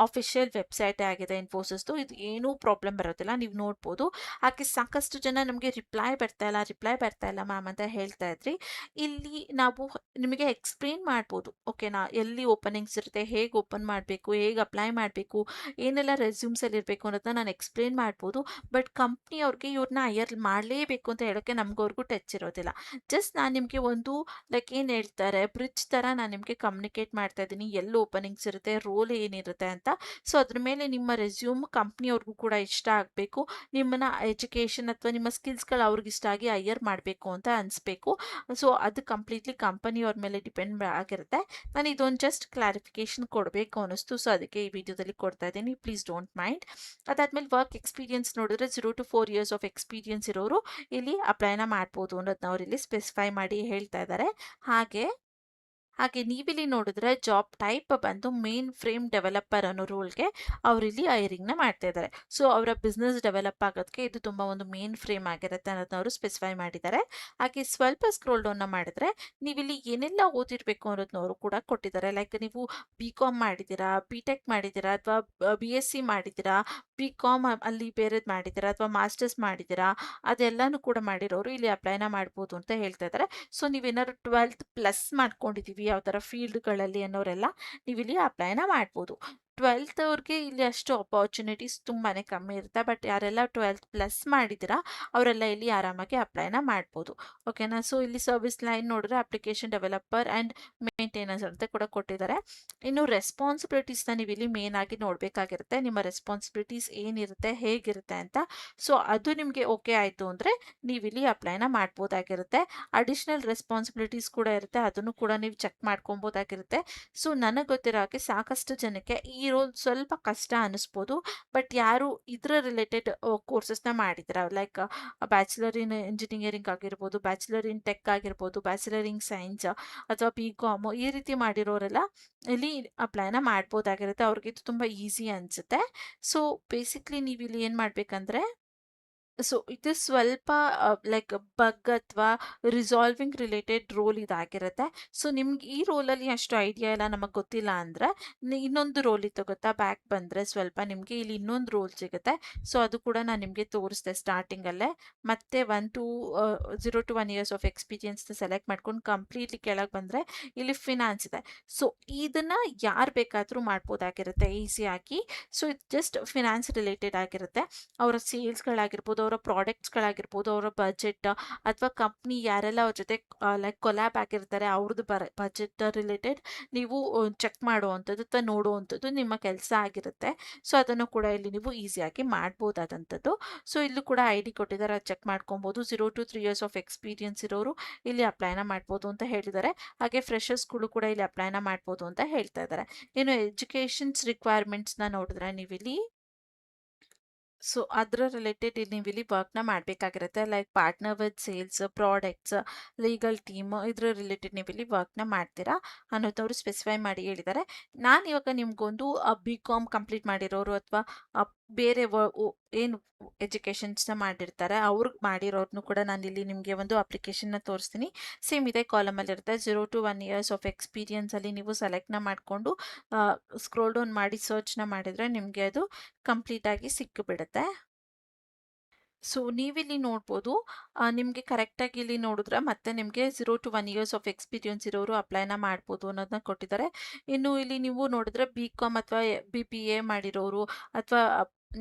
ಅಫಿಷಿಯಲ್ ವೆಬ್ಸೈಟ್ ಆಗಿದೆ ಇನ್ಫೋಸಿಸ್ದು. ಇದು ಏನೂ ಪ್ರಾಬ್ಲಮ್ ಬರೋದಿಲ್ಲ, ನೀವು ನೋಡ್ಬೋದು. ಹಾಗೆ ಸಾಕಷ್ಟು ಜನ ನಮಗೆ ರಿಪ್ಲೈ ಬರ್ತಾ ಇಲ್ಲ ಮ್ಯಾಮ್ ಅಂತ ಹೇಳ್ತಾ ಇದ್ರಿ. ಇಲ್ಲಿ ನಾವು ನಿಮಗೆ ಎಕ್ಸ್ಪ್ಲೇನ್ ಮಾಡ್ಬೋದು. ಓಕೆನಾ, ಎಲ್ಲಿ ಓಪನಿಂಗ್ಸ್ ಇರುತ್ತೆ, ಹೇಗೆ ಓಪನ್ ಮಾಡಬೇಕು, ಹೇಗೆ ಅಪ್ಲೈ ಮಾಡಬೇಕು, ಏನೆಲ್ಲ ರೆಸ್ಯೂಮ್ಸಲ್ಲಿ ಇರಬೇಕು ಅನ್ನೋದನ್ನ ನಾನು ಎಕ್ಸ್ಪ್ಲೇನ್ ಮಾಡ್ಬೋದು. ಬಟ್ ಕಂಪ್ನಿ ಅವ್ರಿಗೆ ಇವ್ರನ್ನ ಹೈಯರ್ ಮಾಡಲೇಬೇಕು ಅಂತ ಹೇಳೋಕ್ಕೆ ನಮಗವ್ರಿಗೂ ಟಚ್ ಇರೋದಿಲ್ಲ. ಜಸ್ಟ್ ನಾನು ನಿಮಗೆ ಒಂದು ಲೈಕ್ ಏನು ಹೇಳ್ತಾರೆ ಬ್ರಿಡ್ಜ್ ಥರ ನಾನು ನಿಮಗೆ ಕಮ್ಯುನಿಕೇಟ್ ಮಾಡ್ತಾ ಇದ್ದೀನಿ, ಎಲ್ಲಿ ಓಪನಿಂಗ್ಸ್ ಇರುತ್ತೆ, ರೋಲ್ ಏನಿರುತ್ತೆ ಅಂತ. ಸೊ ಅದ್ರ ಮೇಲೆ ನಿಮ್ಮ ರೆಸ್ಯೂಮ್ ಕಂಪ್ನಿಯವ್ರಿಗೂ ಕೂಡ ಇಷ್ಟ ಆಗಬೇಕು, ನಿಮ್ಮನ್ನ ಎಜುಕೇಷನ್ ಅಥವಾ ನಿಮ್ಮ ಸ್ಕಿಲ್ಸ್ಗಳು ಅವ್ರಿಗೆ ಇಷ್ಟ ಆಗಿ ಹೈಯರ್ ಮಾಡಬೇಕು ಅಂತ ಅನಿಸ್ಬೇಕು. ಸೊ ಅದು ಕಂಪ್ಲೀಟ್ಲಿ ಕಂಪನಿಯವ್ರ ಮೇಲೆ ಡಿಪೆಂಡ್ ಆಗಿರುತ್ತೆ. ನಾನು ಇದೊಂದು ಜಸ್ಟ್ ಕ್ಲಾರಿಫಿಕೇಶನ್ ಕೊಡಬೇಕು ಅನ್ನಿಸ್ತು, ಸೊ ಅದಕ್ಕೆ ಈ ವಿಡಿಯೋದಲ್ಲಿ ಕೊಡ್ತಾ ಇದ್ದೀನಿ, ಪ್ಲೀಸ್ ಡೋಂಟ್ ಮೈಂಡ್. ಅದಾದ್ಮೇಲೆ ವರ್ಕ್ ಎಕ್ಸ್ಪೀರಿಯನ್ಸ್ ನೋಡಿದ್ರೆ 0 to 4 ಇಯರ್ಸ್ ಆಫ್ ಎಕ್ಸ್ಪೀರಿಯನ್ಸ್ ಇರೋರು ಇಲ್ಲಿ ಅಪ್ಲೈನ ಮಾಡ್ಬೋದು ಅನ್ನೋದನ್ನ ಅವ್ರು ಇಲ್ಲಿ ಸ್ಪೆಸಿಫೈ ಮಾಡಿ ಹೇಳ್ತಾ ಇದ್ದಾರೆ. ಹಾಗೆ ನೀವಿಲ್ಲಿ ನೋಡಿದ್ರೆ ಜಾಬ್ ಟೈಪ್ ಬಂದು ಮೇನ್ ಫ್ರೇಮ್ ಡೆವಲಪರ್ ಅನ್ನೋ ರೋಲ್ಗೆ ಅವರಿಲ್ಲಿ ಹೈರಿಂಗ್ನ ಮಾಡ್ತಾ ಇದ್ದಾರೆ. ಸೊ ಅವರ ಬಿಸ್ನೆಸ್ ಡೆವಲಪ್ ಆಗೋದಕ್ಕೆ ಇದು ತುಂಬ ಒಂದು ಮೇನ್ ಫ್ರೇಮ್ ಆಗಿರುತ್ತೆ ಅನ್ನೋದನ್ನ ಅವರು ಸ್ಪೆಸಿಫೈ ಮಾಡಿದ್ದಾರೆ. ಹಾಗೆ ಸ್ವಲ್ಪ ಸ್ಕ್ರೋಲ್ ಡೌನ್ನ ಮಾಡಿದ್ರೆ ನೀವಿಲ್ಲಿ ಏನೆಲ್ಲ ಓದಿರಬೇಕು ಅನ್ನೋದನ್ನ ಅವರು ಕೂಡ ಕೊಟ್ಟಿದ್ದಾರೆ. ಲೈಕ್ ನೀವು BCom ಮಾಡಿದ್ದೀರಾ, BTech ಮಾಡಿದ್ದೀರಾ, ಅಥವಾ BSc ಮಾಡಿದ್ದೀರಾ, BCom ಅಲ್ಲಿ ಬೇರೆದು ಮಾಡಿದ್ದೀರಾ, ಅಥವಾ ಮಾಸ್ಟರ್ಸ್ ಮಾಡಿದ್ದೀರಾ, ಅದೆಲ್ಲನೂ ಕೂಡ ಮಾಡಿರೋರು ಇಲ್ಲಿ ಅಪ್ಲೈನ ಮಾಡ್ಬೋದು ಅಂತ ಹೇಳ್ತಾ ಇದ್ದಾರೆ. ಸೊ ನೀವೇನಾದ್ರು 12th ಪ್ಲಸ್ ಮಾಡ್ಕೊಂಡಿದ್ದೀವಿ ಯಾವ ಥರ ಫೀಲ್ಡ್ಗಳಲ್ಲಿ ಅನ್ನೋರೆಲ್ಲ ನೀವಿಲ್ಲಿ ಅಪ್ಲೈನ ಮಾಡ್ಬೋದು. 12th ಅವ್ರಿಗೆ ಇಲ್ಲಿ ಅಷ್ಟು ಅಪಾರ್ಚುನಿಟೀಸ್ ತುಂಬಾ ಕಮ್ಮಿ ಇರುತ್ತೆ. ಬಟ್ ಯಾರೆಲ್ಲ 12th ಪ್ಲಸ್ ಮಾಡಿದ್ದೀರಾ ಅವರೆಲ್ಲ ಇಲ್ಲಿ ಆರಾಮಾಗಿ ಅಪ್ಲೈನ ಮಾಡ್ಬೋದು. ಓಕೆನಾ. ಸೊ ಇಲ್ಲಿ ಸರ್ವಿಸ್ ಲೈನ್ ನೋಡಿದ್ರೆ ಅಪ್ಲಿಕೇಶನ್ ಡೆವಲಪರ್ ಆ್ಯಂಡ್ ಮೇಂಟೆನೆನ್ಸ್ ಅಂತ ಕೂಡ ಕೊಟ್ಟಿದ್ದಾರೆ. ಇನ್ನು ರೆಸ್ಪಾನ್ಸಿಬಿಲಿಟೀಸ್ನ ನೀವು ಇಲ್ಲಿ ಮೇನ್ ಆಗಿ ನೋಡಬೇಕಾಗಿರುತ್ತೆ. ನಿಮ್ಮ ರೆಸ್ಪಾನ್ಸಿಬಿಲಿಟೀಸ್ ಏನಿರುತ್ತೆ, ಹೇಗಿರುತ್ತೆ ಅಂತ. ಸೊ ಅದು ನಿಮಗೆ ಓಕೆ ಆಯಿತು ಅಂದರೆ ನೀವಿಲ್ಲಿ ಅಪ್ಲೈನ ಮಾಡ್ಬೋದಾಗಿರುತ್ತೆ. ಅಡಿಷ್ನಲ್ ರೆಸ್ಪಾನ್ಸಿಬಿಲಿಟೀಸ್ ಕೂಡ ಇರುತ್ತೆ, ಅದನ್ನು ಕೂಡ ನೀವು ಚೆಕ್ ಮಾಡ್ಕೊಬೋದಾಗಿರುತ್ತೆ. ಸೊ ನನಗೆ ಗೊತ್ತಿರೋ ಹಾಗೆ ಸಾಕಷ್ಟು ಜನಕ್ಕೆ ಈ ರೋಲ್ ಸ್ವಲ್ಪ ಕಷ್ಟ ಅನ್ನಿಸ್ಬೋದು. ಬಟ್ ಯಾರು ಇದರ ರಿಲೇಟೆಡ್ ಕೋರ್ಸಸ್ನ ಮಾಡಿದ್ರೆ ಲೈಕ್ ಬ್ಯಾಚುಲರ್ ಇನ್ ಇಂಜಿನಿಯರಿಂಗ್ ಆಗಿರ್ಬೋದು, ಬ್ಯಾಚುಲರ್ ಇನ್ ಟೆಕ್ ಆಗಿರ್ಬೋದು, ಬ್ಯಾಚುಲರ್ ಇನ್ ಸೈನ್ಸ್ ಅಥವಾ BCom ಈ ರೀತಿ ಮಾಡಿರೋರೆಲ್ಲ ಇಲ್ಲಿ ಅಪ್ಲೈನ ಮಾಡ್ಬೋದಾಗಿರುತ್ತೆ. ಅವ್ರಿಗೆ ಇದು ತುಂಬ ಈಸಿ ಅನಿಸುತ್ತೆ. ಸೊ ಬೇಸಿಕ್ಲಿ ನೀವು ಇಲ್ಲಿ ಏನು ಮಾಡಬೇಕಂದ್ರೆ ಸೊ ಇದು ಸ್ವಲ್ಪ ಲೈಕ್ ಬಗ್ ಅಥವಾ ರಿಸಾಲ್ವಿಂಗ್ ರಿಲೇಟೆಡ್ ರೋಲ್ ಇದಾಗಿರುತ್ತೆ. ಸೊ ನಿಮ್ಗೆ ಈ ರೋಲಲ್ಲಿ ಅಷ್ಟು ಐಡಿಯಾ ಇಲ್ಲ, ನಮಗೆ ಗೊತ್ತಿಲ್ಲ ಅಂದರೆ ಇನ್ನೊಂದು ರೋಲ್ ಇತ್ತು ಗೊತ್ತಾ, ಬ್ಯಾಕ್ ಬಂದರೆ ಸ್ವಲ್ಪ ನಿಮಗೆ ಇಲ್ಲಿ ಇನ್ನೊಂದು ರೋಲ್ ಸಿಗುತ್ತೆ. ಸೊ ಅದು ಕೂಡ ನಾನು ನಿಮಗೆ ತೋರಿಸ್ದೆ ಸ್ಟಾರ್ಟಿಂಗಲ್ಲೇ. ಮತ್ತೆ 0 to 1 ಇಯರ್ಸ್ ಆಫ್ ಎಕ್ಸ್ಪೀರಿಯನ್ಸ್ನ ಸೆಲೆಕ್ಟ್ ಮಾಡ್ಕೊಂಡು ಕಂಪ್ಲೀಟ್ಲಿ ಕೆಳಗೆ ಬಂದರೆ ಇಲ್ಲಿ ಫಿನಾನ್ಸ್ ಇದೆ. ಸೊ ಇದನ್ನು ಯಾರು ಬೇಕಾದರೂ ಮಾಡ್ಬೋದಾಗಿರುತ್ತೆ ಈಸಿಯಾಗಿ. ಸೊ ಇದು ಜಸ್ಟ್ ಫಿನಾನ್ಸ್ ರಿಲೇಟೆಡ್ ಆಗಿರುತ್ತೆ. ಅವರ ಸೇಲ್ಸ್ಗಳಾಗಿರ್ಬೋದು, ಅವರ ಪ್ರಾಡಕ್ಟ್ಸ್ಗಳಾಗಿರ್ಬೋದು, ಅವರ ಬಜೆಟ್ ಅಥವಾ ಕಂಪ್ನಿ ಯಾರೆಲ್ಲ ಅವ್ರ ಜೊತೆ ಲೈಕ್ ಕೊಲ್ಯಾಬ್ ಆಗಿರ್ತಾರೆ ಅವ್ರದ್ದು ಬಜೆಟ್ ರಿಲೇಟೆಡ್ ನೀವು ಚೆಕ್ ಮಾಡುವಂಥದ್ದು ಅಥವಾ ನೋಡುವಂಥದ್ದು ನಿಮ್ಮ ಕೆಲಸ ಆಗಿರುತ್ತೆ. ಸೊ ಅದನ್ನು ಕೂಡ ಇಲ್ಲಿ ನೀವು ಈಸಿಯಾಗಿ ಮಾಡ್ಬೋದಾದಂಥದ್ದು. ಸೊ ಇಲ್ಲೂ ಕೂಡ ಐ ಡಿ ಕೊಟ್ಟಿದ್ದಾರೆ, ಅದು ಚೆಕ್ ಮಾಡ್ಕೊಬೋದು. 0 to 3 years ಆಫ್ ಎಕ್ಸ್ಪೀರಿಯನ್ಸ್ ಇರೋರು ಇಲ್ಲಿ ಅಪ್ಲೈನ ಮಾಡ್ಬೋದು ಅಂತ ಹೇಳಿದ್ದಾರೆ. ಹಾಗೆ ಫ್ರೆಷರ್ಸ್ಗಳು ಕೂಡ ಇಲ್ಲಿ ಅಪ್ಲೈನ ಮಾಡ್ಬೋದು ಅಂತ ಹೇಳ್ತಾ ಇದ್ದಾರೆ. ಇನ್ನು ಎಜುಕೇಷನ್ಸ್ ರಿಕ್ವೈರ್ಮೆಂಟ್ಸ್ನ ನೋಡಿದ್ರೆ ನೀವಿಲ್ಲಿ ಸೊ ಅದರ ರಿಲೇಟೆಡ್ ಇಲ್ಲಿ ನೀವು ಇಲ್ಲಿ ವರ್ಕ್ನ ಮಾಡಬೇಕಾಗಿರುತ್ತೆ. Like partner with sales, products, legal team, ಇದ್ರ ರಿಲೇಟೆಡ್ ನೀವು ಇಲ್ಲಿ ವರ್ಕ್ನ ಮಾಡ್ತೀರಾ ಅನ್ನೋದವರು ಸ್ಪೆಸಿಫೈ ಮಾಡಿ ಹೇಳಿದ್ದಾರೆ. ನಾನು ಇವಾಗ ನಿಮ್ಗೊಂದು BCom ಕಂಪ್ಲೀಟ್ ಮಾಡಿರೋರು ಅಥವಾ ಬೇರೆ ಏನು ಎಜುಕೇಷನ್ಸ್ನ ಮಾಡಿರ್ತಾರೆ ಅವ್ರಿಗೆ ಮಾಡಿರೋರ್ನು ಕೂಡ ನಾನು ಇಲ್ಲಿ ನಿಮಗೆ ಒಂದು ಅಪ್ಲಿಕೇಶನ್ನ ತೋರಿಸ್ತೀನಿ. ಸೇಮ್ ಇದೇ ಕಾಲಮಲ್ಲಿ ಇರುತ್ತೆ. 0 to 1 years ಆಫ್ ಎಕ್ಸ್ಪೀರಿಯನ್ಸಲ್ಲಿ ನೀವು ಸೆಲೆಕ್ಟ್ನ ಮಾಡಿಕೊಂಡು ಸ್ಕ್ರೋಲ್ ಡೌನ್ ಮಾಡಿ ಸರ್ಚ್ನ ಮಾಡಿದರೆ ನಿಮಗೆ ಅದು ಕಂಪ್ಲೀಟಾಗಿ ಸಿಕ್ಕಿಬಿಡುತ್ತೆ. ಸೊ ನೀವಿಲ್ಲಿ ನೋಡ್ಬೋದು, ನಿಮಗೆ ಕರೆಕ್ಟಾಗಿ ಇಲ್ಲಿ ನೋಡಿದ್ರೆ ಮತ್ತೆ ನಿಮಗೆ 0 to 1 years ಆಫ್ ಎಕ್ಸ್ಪೀರಿಯನ್ಸ್ ಇರೋರು ಅಪ್ಲೈನ ಮಾಡ್ಬೋದು ಅನ್ನೋದನ್ನ ಕೊಟ್ಟಿದ್ದಾರೆ. ಇನ್ನು ಇಲ್ಲಿ ನೀವು ನೋಡಿದ್ರೆ BCom ಅಥವಾ BBA ಮಾಡಿರೋರು ಅಥವಾ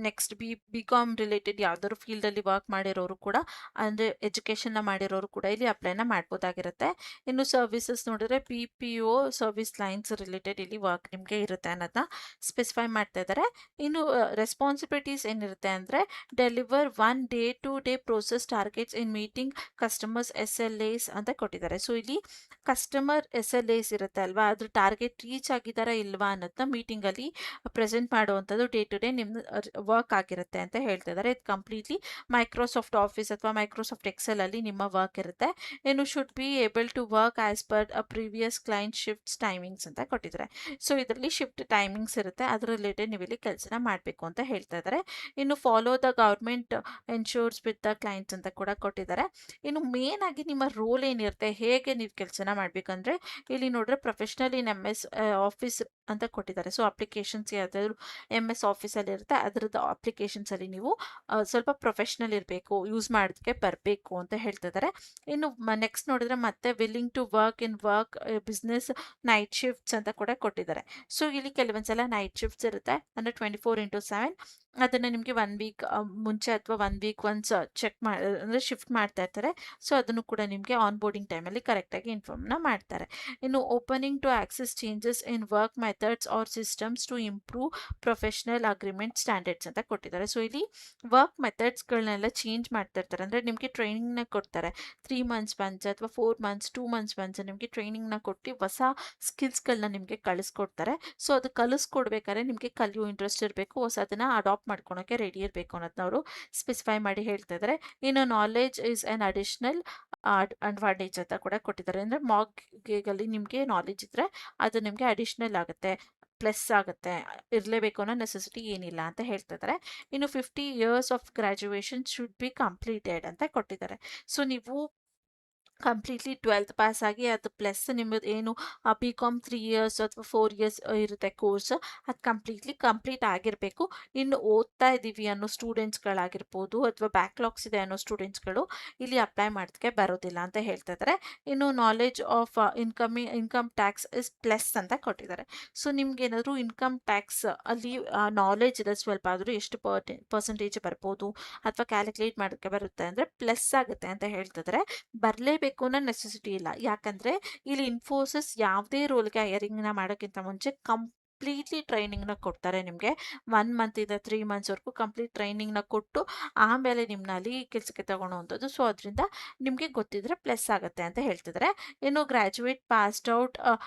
ನೆಕ್ಸ್ಟ್ BCom ರಿಲೇಟೆಡ್ ಯಾವ್ದಾದ್ರು ಫೀಲ್ಡಲ್ಲಿ ವರ್ಕ್ ಮಾಡಿರೋರು ಕೂಡ ಅಂದರೆ ಎಜುಕೇಷನ್ನ ಮಾಡಿರೋರು ಕೂಡ ಇಲ್ಲಿ ಅಪ್ಲೈನ ಮಾಡ್ಬೋದಾಗಿರುತ್ತೆ. ಇನ್ನು ಸರ್ವಿಸಸ್ ನೋಡಿದ್ರೆ PPO ಸರ್ವಿಸ್ ಲೈನ್ಸ್ ರಿಲೇಟೆಡ್ ಇಲ್ಲಿ ವರ್ಕ್ ನಿಮಗೆ ಇರುತ್ತೆ ಅನ್ನೋದನ್ನ ಸ್ಪೆಸಿಫೈ ಮಾಡ್ತಾ ಇದ್ದಾರೆ. ಇನ್ನು ರೆಸ್ಪಾನ್ಸಿಬಿಲಿಟೀಸ್ ಏನಿರುತ್ತೆ ಅಂದರೆ deliver 1 day-to-day process targets in meeting customers SLAs ಅಂತ ಕೊಟ್ಟಿದ್ದಾರೆ. ಸೊ ಇಲ್ಲಿ ಕಸ್ಟಮರ್ SLAs ಇರುತ್ತೆ ಅಲ್ವಾ, ಅದ್ರ ಟಾರ್ಗೆಟ್ ರೀಚ್ ಆಗಿದ್ದಾರಾ ಇಲ್ವಾ ಅನ್ನೋದನ್ನ ಮೀಟಿಂಗಲ್ಲಿ ಪ್ರೆಸೆಂಟ್ ಮಾಡುವಂಥದ್ದು ಡೇ ಟು ಡೇ ನಿಮ್ಮ ವರ್ಕ್ ಆಗಿರುತ್ತೆ ಅಂತ ಹೇಳ್ತಾ ಇದ್ದಾರೆ. ಇದು ಕಂಪ್ಲೀಟ್ಲಿ ಮೈಕ್ರೋಸಾಫ್ಟ್ ಆಫೀಸ್ ಅಥವಾ ಮೈಕ್ರೋಸಾಫ್ಟ್ ಎಕ್ಸೆಲ್ ಅಲ್ಲಿ ನಿಮ್ಮ ವರ್ಕ್ ಇರುತ್ತೆ. ಇನ್ನು should be able to work as per previous client shifts timings ಅಂತ ಕೊಟ್ಟಿದ್ದಾರೆ. ಸೊ ಇದರಲ್ಲಿ ಶಿಫ್ಟ್ ಟೈಮಿಂಗ್ಸ್ ಇರುತ್ತೆ, ಅದ್ರ ರಿಲೇಟೆಡ್ ನೀವು ಇಲ್ಲಿ ಕೆಲಸನ ಮಾಡಬೇಕು ಅಂತ ಹೇಳ್ತಾ ಇದ್ದಾರೆ. ಇನ್ನು follow the government ensures with the clients ಅಂತ ಕೂಡ ಕೊಟ್ಟಿದ್ದಾರೆ. ಇನ್ನು ಮೇನ್ ಆಗಿ ನಿಮ್ಮ ರೋಲ್ ಏನಿರುತ್ತೆ, ಹೇಗೆ ನೀವು ಕೆಲಸನ ಮಾಡಬೇಕಂದ್ರೆ ಇಲ್ಲಿ ನೋಡ್ರೆ ಪ್ರೊಫೆಷನಲ್ ಇನ್ MS ಆಫೀಸ್ ಅಂತ ಕೊಟ್ಟಿದ್ದಾರೆ. ಸೊ ಅಪ್ಲಿಕೇಶನ್ಸ್ ಯಾವ್ದಾದ್ರು MS ಆಫೀಸಲ್ಲಿ ಇರುತ್ತೆ ಅದರದ್ದು ಅಪ್ಲಿಕೇಶನ್ಸಲ್ಲಿ ನೀವು ಸ್ವಲ್ಪ ಪ್ರೊಫೆಷ್ನಲ್ ಇರಬೇಕು, ಯೂಸ್ ಮಾಡೋದಕ್ಕೆ ಬರಬೇಕು ಅಂತ ಹೇಳ್ತಿದ್ದಾರೆ. ಇನ್ನು ನೆಕ್ಸ್ಟ್ ನೋಡಿದ್ರೆ ಮತ್ತೆ willing to work in work business night shifts ಅಂತ ಕೂಡ ಕೊಟ್ಟಿದ್ದಾರೆ. ಸೊ ಇಲ್ಲಿ ಕೆಲವೊಂದ್ಸಲ ನೈಟ್ ಶಿಫ್ಟ್ಸ್ ಇರುತ್ತೆ ಅಂದರೆ 24/7. ಅದನ್ನು ನಿಮಗೆ 1 ವೀಕ್ ಮುಂಚೆ ಅಥವಾ 1 ವೀಕ್ ಒನ್ಸ್ ಚೆಕ್ ಅಂದರೆ ಶಿಫ್ಟ್ ಮಾಡ್ತಾ ಇರ್ತಾರೆ. ಸೊ ಅದನ್ನು ಕೂಡ ನಿಮಗೆ ಆನ್ ಬೋರ್ಡಿಂಗ್ ಟೈಮಲ್ಲಿ ಕರೆಕ್ಟಾಗಿ ಇನ್ಫಾರ್ಮ್ನ ಮಾಡ್ತಾರೆ. ಇನ್ನು opening to access changes in work methods or systems to improve professional agreement standards ಅಂತ ಕೊಟ್ಟಿದ್ದಾರೆ. ಸೊ ಇಲ್ಲಿ ವರ್ಕ್ ಮೆಥಡ್ಸ್ಗಳನ್ನೆಲ್ಲ ಚೇಂಜ್ ಮಾಡ್ತಾ ಇರ್ತಾರೆ, ಅಂದರೆ ನಿಮಗೆ ಟ್ರೈನಿಂಗ್ನ ಕೊಡ್ತಾರೆ. 3 months ಒನ್ಸ್ ಅಥವಾ 4 months 2 months ಒನ್ಸ್ ನಿಮಗೆ ಟ್ರೈನಿಂಗ್ನ ಕೊಟ್ಟು ಹೊಸ ಸ್ಕಿಲ್ಸ್ಗಳನ್ನ ನಿಮಗೆ ಕಳಿಸ್ಕೊಡ್ತಾರೆ. ಸೊ ಅದು ಕಲಿಸ್ಕೊಡ್ಬೇಕಾದ್ರೆ ನಿಮಗೆ ಕಲಿಯೋ ಇಂಟ್ರೆಸ್ಟ್ ಇರಬೇಕು, ಹೊಸದನ್ನ ಅಡಾಪ್ಟ್ ಮಾಡ್ಕೊಳಕ್ಕೆ ರೆಡಿ ಇರಬೇಕು ಅನ್ನೋದನ್ನ ಅವರು ಸ್ಪೆಸಿಫೈ ಮಾಡಿ ಹೇಳ್ತಾ ಇದ್ದಾರೆ. ಇನ್ನು knowledge is an additional advantage ಅಂತ ಕೂಡ ಕೊಟ್ಟಿದ್ದಾರೆ. ಅಂದರೆ ಮಾರ್ಕ್ಗಳಲ್ಲಿ ನಿಮಗೆ ನಾಲೆಜ್ ಇದ್ರೆ ಅದು ನಿಮಗೆ ಅಡಿಷನಲ್ ಆಗುತ್ತೆ, ಪ್ಲಸ್ ಆಗುತ್ತೆ, ಇರಲೇಬೇಕು ಅನ್ನೋ ನೆಸೆಸಿಟಿ ಏನಿಲ್ಲ ಅಂತ ಹೇಳ್ತಾ ಇದ್ದಾರೆ. ಇನ್ನು 50 years of graduation should be completed ಅಂತ ಕೊಟ್ಟಿದ್ದಾರೆ. ಸೊ ನೀವು ಕಂಪ್ಲೀಟ್ಲಿ 12th ಪಾಸ್ ಆಗಿ ಅದು ಪ್ಲಸ್ ನಿಮ್ಮದು ಏನು BCom 3 years ಅಥವಾ 4 years ಇರುತ್ತೆ ಕೋರ್ಸ್, ಅದು ಕಂಪ್ಲೀಟ್ ಆಗಿರಬೇಕು. ಇನ್ನು ಓದ್ತಾ ಇದ್ದೀವಿ ಅನ್ನೋ ಸ್ಟೂಡೆಂಟ್ಸ್ಗಳಾಗಿರ್ಬೋದು ಅಥವಾ ಬ್ಯಾಕ್ಲಾಗ್ಸ್ ಇದೆ ಅನ್ನೋ ಸ್ಟೂಡೆಂಟ್ಸ್ಗಳು ಇಲ್ಲಿ ಅಪ್ಲೈ ಮಾಡೋದಕ್ಕೆ ಬರೋದಿಲ್ಲ ಅಂತ ಹೇಳ್ತಾ ಇದ್ದಾರೆ. ಇನ್ನು knowledge of income tax is plus ಅಂತ ಕೊಟ್ಟಿದ್ದಾರೆ. ಸೊ ನಿಮ್ಗೆ ಏನಾದರೂ ಇನ್ಕಮ್ ಟ್ಯಾಕ್ಸ್ ಅಲ್ಲಿ ನಾಲೆಜ್ ಇದೆ ಸ್ವಲ್ಪ ಆದರೂ ಎಷ್ಟು ಪರ್ಸೆಂಟೇಜ್ ಬರ್ಬೋದು ಅಥವಾ ಕ್ಯಾಲ್ಕುಲೇಟ್ ಮಾಡೋಕ್ಕೆ ಬರುತ್ತೆ ಅಂದರೆ ಪ್ಲಸ್ ಆಗುತ್ತೆ ಅಂತ ಹೇಳ್ತಿದ್ದಾರೆ. ಬರಲೇಬೇಕು ಅನ್ನೋ ನೆಸೆಸಿಟಿ ಇಲ್ಲ, ಯಾಕಂದರೆ ಇಲ್ಲಿ ಇನ್ಫೋಸಿಸ್ ಯಾವುದೇ ರೋಲ್ಗೆ ಹೈರಿಂಗ್ನ ಮಾಡೋಕ್ಕಿಂತ ಮುಂಚೆ ಕಂಪ್ಲೀಟ್ಲಿ ಟ್ರೈನಿಂಗ್ನ ಕೊಡ್ತಾರೆ ನಿಮಗೆ. 1 month 3 monthsವರೆಗೂ ಕಂಪ್ಲೀಟ್ ಟ್ರೈನಿಂಗ್ನ ಕೊಟ್ಟು ಆಮೇಲೆ ನಿಮ್ಮನ್ನ ಅಲ್ಲಿ ಕೆಲಸಕ್ಕೆ ತಗೊಳ್ಳೋವಂಥದ್ದು. ಸೊ ಅದರಿಂದ ನಿಮಗೆ ಗೊತ್ತಿದ್ರೆ ಪ್ಲಸ್ ಆಗುತ್ತೆ ಅಂತ ಹೇಳ್ತಿದ್ದಾರೆ. ಇನ್ನು graduate passed out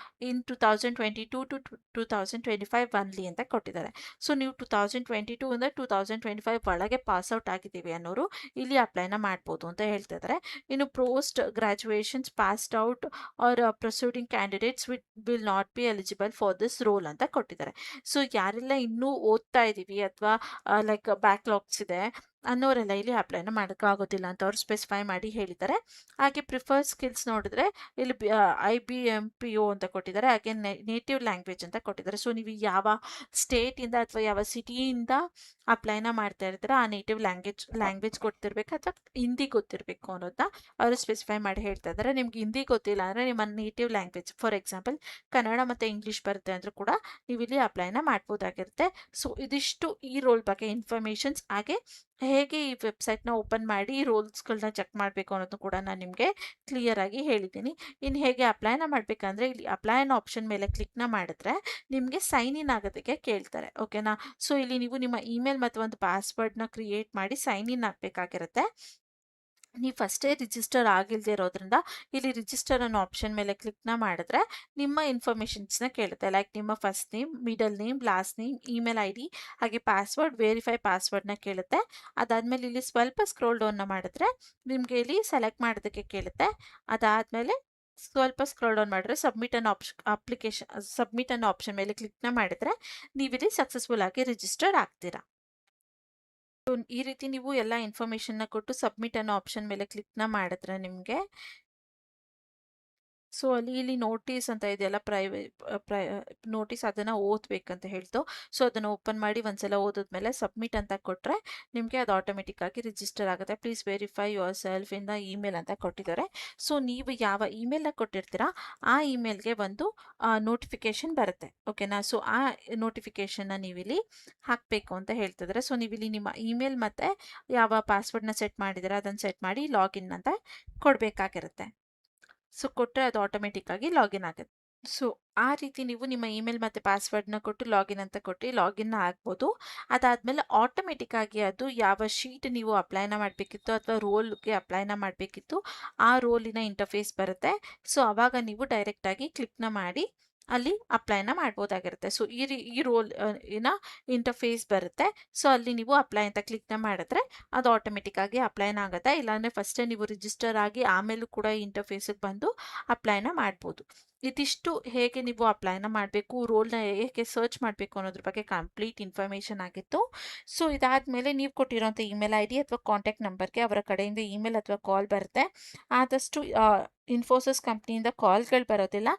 in 2022 to 2025 only ಅಂತ ಕೊಟ್ಟಿದ್ದಾರೆ. ಸೊ ನೀವು 2022 ಅಂದರೆ 2025 ಒಳಗೆ ಪಾಸ್ ಔಟ್ ಆಗಿದ್ದೀವಿ ಅನ್ನೋರು ಇಲ್ಲಿ ಅಪ್ಲೈನ ಮಾಡ್ಬೋದು ಅಂತ ಹೇಳ್ತಿದ್ದಾರೆ. ಇನ್ನು post graduations passed out are proceeding candidates will not be eligible for this role ಅಂತ ಕೊಟ್ಟಿದ್ದಾರೆ. ಸೊ ಯಾರೆಲ್ಲ ಇನ್ನೂ ಓದ್ತಾ ಇದ್ದೀವಿ ಅಥವಾ ಲೈಕ್ ಬ್ಯಾಕ್ಲಾಗ್ಸ್ ಇದೆ ಅನ್ನೋರೆಲ್ಲ ಇಲ್ಲಿ ಅಪ್ಲೈನ ಮಾಡೋಕ್ಕಾಗೋದಿಲ್ಲ ಅಂತ ಅವ್ರು ಸ್ಪೆಸಿಫೈ ಮಾಡಿ ಹೇಳಿದ್ದಾರೆ. ಹಾಗೆ ಪ್ರಿಫರ್ ಸ್ಕಿಲ್ಸ್ ನೋಡಿದ್ರೆ ಇಲ್ಲಿ IBMPO ಅಂತ ಕೊಟ್ಟಿದ್ದಾರೆ. ಹಾಗೆ ನೇಟಿವ್ ಲ್ಯಾಂಗ್ವೇಜ್ ಅಂತ ಕೊಟ್ಟಿದ್ದಾರೆ. ಸೊ ನೀವು ಯಾವ ಸ್ಟೇಟಿಂದ ಅಥವಾ ಯಾವ ಸಿಟಿಯಿಂದ ಅಪ್ಲೈನ ಮಾಡ್ತಾ ಇರ್ತಾರೆ ಆ ನೇಟಿವ್ ಲ್ಯಾಂಗ್ವೇಜ್ ಗೊತ್ತಿರಬೇಕು ಅಥವಾ ಹಿಂದಿ ಗೊತ್ತಿರಬೇಕು ಅನ್ನೋದನ್ನ ಅವರು ಸ್ಪೆಸಿಫೈ ಮಾಡಿ ಹೇಳ್ತಾ ಇದ್ದಾರೆ. ನಿಮ್ಗೆ ಹಿಂದಿ ಗೊತ್ತಿಲ್ಲ ಅಂದರೆ ನಿಮ್ಮ native language for example Kannada ಮತ್ತು ಇಂಗ್ಲೀಷ್ ಬರುತ್ತೆ ಅಂದರೂ ಕೂಡ ನೀವು ಇಲ್ಲಿ ಅಪ್ಲೈನ ಮಾಡ್ಬೋದಾಗಿರುತ್ತೆ. ಸೊ ಇದಿಷ್ಟು ಈ ರೋಲ್ ಬಗ್ಗೆ ಇನ್ಫಾರ್ಮೇಷನ್ಸ್. ಹಾಗೆ ಹೇಗೆ ಈ ವೆಬ್ಸೈಟ್ನ ಓಪನ್ ಮಾಡಿ ರೋಲ್ಸ್ಗಳನ್ನ ಚೆಕ್ ಮಾಡಬೇಕು ಅನ್ನೋದು ಕೂಡ ನಾನು ನಿಮಗೆ ಕ್ಲಿಯರ್ ಆಗಿ ಹೇಳಿದ್ದೀನಿ. ಇನ್ನು ಹೇಗೆ ಅಪ್ಲೈನ ಮಾಡಬೇಕಂದ್ರೆ ಇಲ್ಲಿ ಅಪ್ಲೈ ಅನ್ನೋ ಆಪ್ಷನ್ ಮೇಲೆ ಕ್ಲಿಕ್ನ ಮಾಡಿದ್ರೆ ನಿಮಗೆ ಸೈನ್ ಇನ್ ಆಗೋದಕ್ಕೆ ಕೇಳ್ತಾರೆ, ಓಕೆನಾ. ಸೊ ಇಲ್ಲಿ ನೀವು ನಿಮ್ಮ ಇಮೇಲ್ ಮತ್ತು ಒಂದು ಪಾಸ್ವರ್ಡ್ನ ಕ್ರಿಯೇಟ್ ಮಾಡಿ ಸೈನ್ ಇನ್ ಆಗಬೇಕಾಗಿರುತ್ತೆ. ನೀವು ಫಸ್ಟೇ ರಿಜಿಸ್ಟರ್ ಆಗಿಲ್ಲದೆ ಇರೋದ್ರಿಂದ ಇಲ್ಲಿ ರಿಜಿಸ್ಟರ್ ಅನ್ನೋ ಆಪ್ಷನ್ ಮೇಲೆ ಕ್ಲಿಕ್ನ ಮಾಡಿದ್ರೆ ನಿಮ್ಮ ಇನ್ಫಾರ್ಮೇಷನ್ಸ್ನ ಕೇಳುತ್ತೆ, ಲೈಕ್ ನಿಮ್ಮ first name, middle name, last name, email I D, ಹಾಗೆ ಪಾಸ್ವರ್ಡ್, ವೆರಿಫೈ ಪಾಸ್ವರ್ಡ್ನ ಕೇಳುತ್ತೆ. ಅದಾದಮೇಲೆ ಇಲ್ಲಿ ಸ್ವಲ್ಪ ಸ್ಕ್ರೋಲ್ ಡೌನ್ನ ಮಾಡಿದ್ರೆ ನಿಮಗೆ ಇಲ್ಲಿ ಸೆಲೆಕ್ಟ್ ಮಾಡೋದಕ್ಕೆ ಕೇಳುತ್ತೆ. ಅದಾದಮೇಲೆ ಸ್ವಲ್ಪ ಸ್ಕ್ರೋಲ್ ಡೌನ್ ಮಾಡಿದ್ರೆ ಸಬ್ಮಿಟ್ ಅನ್ನೋ ಆಪ್ಷನ್ ಮೇಲೆ ಕ್ಲಿಕ್ನ ಮಾಡಿದ್ರೆ ನೀವಿಲ್ಲಿ ಸಕ್ಸಸ್ಫುಲ್ ಆಗಿ ರಿಜಿಸ್ಟರ್ ಆಗ್ತೀರಾ. ಈ ರೀತಿ ನೀವು ಎಲ್ಲ ಇನ್ಫಾರ್ಮೇಷನ್ನ ಕೊಟ್ಟು ಸಬ್ಮಿಟ್ ಅನ್ನೋ ಆಪ್ಷನ್ ಮೇಲೆ ಕ್ಲಿಕ್ನ ಮಾಡಿದ್ರೆ ನಿಮಗೆ ಸೊ ಇಲ್ಲಿ ನೋಟಿಸ್ ಅಂತ ಇದೆಯಲ್ಲ, ನೋಟಿಸ್ ಅದನ್ನು ಓದಬೇಕಂತ ಹೇಳ್ತು. ಸೊ ಅದನ್ನು ಓಪನ್ ಮಾಡಿ ಒಂದ್ಸಲ ಓದಿದ್ಮೇಲೆ ಸಬ್ಮಿಟ್ ಅಂತ ಕೊಟ್ಟರೆ ನಿಮಗೆ ಅದು ಆಟೋಮೆಟಿಕ್ ಆಗಿ ರಿಜಿಸ್ಟರ್ ಆಗುತ್ತೆ. Please verify your self in the email ಅಂತ ಕೊಟ್ಟಿದ್ದಾರೆ. ಸೊ ನೀವು ಯಾವ ಇಮೇಲ್ನ ಕೊಟ್ಟಿರ್ತೀರಾ ಆ ಇಮೇಲ್ಗೆ ಒಂದು ನೋಟಿಫಿಕೇಶನ್ ಬರುತ್ತೆ, ಓಕೆನಾ. ಸೊ ಆ ನೋಟಿಫಿಕೇಶನ್ನ ನೀವಿಲ್ಲಿ ಹಾಕಬೇಕು ಅಂತ ಹೇಳ್ತಿದ್ದಾರೆ. ಸೊ ನೀವಿಲ್ಲಿ ನಿಮ್ಮ ಇಮೇಲ್ ಮತ್ತು ಯಾವ ಪಾಸ್ವರ್ಡ್ನ ಸೆಟ್ ಮಾಡಿದ್ದೀರಾ ಅದನ್ನು ಸೆಟ್ ಮಾಡಿ ಲಾಗಿನ್ ಅಂತ ಕೊಡಬೇಕಾಗಿರುತ್ತೆ. ಸೊ ಕೊಟ್ಟರೆ ಅದು ಆಟೋಮೆಟಿಕ್ ಆಗಿ ಲಾಗಿನ್ ಆಗುತ್ತೆ. ಸೊ ಆ ರೀತಿ ನೀವು ನಿಮ್ಮ ಇಮೇಲ್ ಮತ್ತು ಪಾಸ್ವರ್ಡ್ನ ಕೊಟ್ಟು ಲಾಗಿನ್ ಅಂತ ಕೊಟ್ಟು ಲಾಗಿನ್ ಆಗ್ಬೋದು. ಅದಾದಮೇಲೆ ಆಟೋಮೆಟಿಕ್ ಆಗಿ ಅದು ಯಾವ ಶೀಟ್ ನೀವು ಅಪ್ಲೈನ ಮಾಡಬೇಕಿತ್ತು ಅಥವಾ ರೋಲ್ಗೆ ಅಪ್ಲೈನ ಮಾಡಬೇಕಿತ್ತು ಆ ರೋಲಿನ ಇಂಟರ್ಫೇಸ್ ಬರುತ್ತೆ. ಸೊ ಆವಾಗ ನೀವು ಡೈರೆಕ್ಟಾಗಿ ಕ್ಲಿಕ್ನ ಮಾಡಿ ಅಲ್ಲಿ ಅಪ್ಲೈನ ಮಾಡ್ಬೋದಾಗಿರುತ್ತೆ. ಸೊ ಈ ರೋಲ್ ಇಂಟರ್ಫೇಸ್ ಬರುತ್ತೆ. ಸೊ ಅಲ್ಲಿ ನೀವು ಅಪ್ಲೈ ಅಂತ ಕ್ಲಿಕ್ನ ಮಾಡಿದ್ರೆ ಅದು ಆಟೋಮೆಟಿಕ್ ಆಗಿ ಅಪ್ಲೈನ ಆಗುತ್ತೆ. ಇಲ್ಲಾಂದರೆ ಫಸ್ಟೇ ನೀವು ರಿಜಿಸ್ಟರ್ ಆಗಿ ಆಮೇಲೂ ಕೂಡ ಇಂಟರ್ಫೇಸಿಗೆ ಬಂದು ಅಪ್ಲೈನ ಮಾಡ್ಬೋದು. ಇದಿಷ್ಟು ಹೇಗೆ ನೀವು ಅಪ್ಲೈನ ಮಾಡಬೇಕು, ರೋಲ್ನ ಹೇಗೆ ಸರ್ಚ್ ಮಾಡಬೇಕು ಅನ್ನೋದ್ರ ಬಗ್ಗೆ ಕಂಪ್ಲೀಟ್ ಇನ್ಫಾರ್ಮೇಷನ್ ಆಗಿತ್ತು. ಸೊ ಇದಾದಮೇಲೆ ನೀವು ಕೊಟ್ಟಿರೋಂಥ ಇಮೇಲ್ ಐ ಡಿ ಅಥವಾ ಕಾಂಟ್ಯಾಕ್ಟ್ ನಂಬರ್ಗೆ ಅವರ ಕಡೆಯಿಂದ ಇಮೇಲ್ ಅಥವಾ ಕಾಲ್ ಬರುತ್ತೆ. ಆದಷ್ಟು ಇನ್ಫೋಸಿಸ್ ಕಂಪ್ನಿಯಿಂದ ಕಾಲ್ಗಳು ಬರೋದಿಲ್ಲ,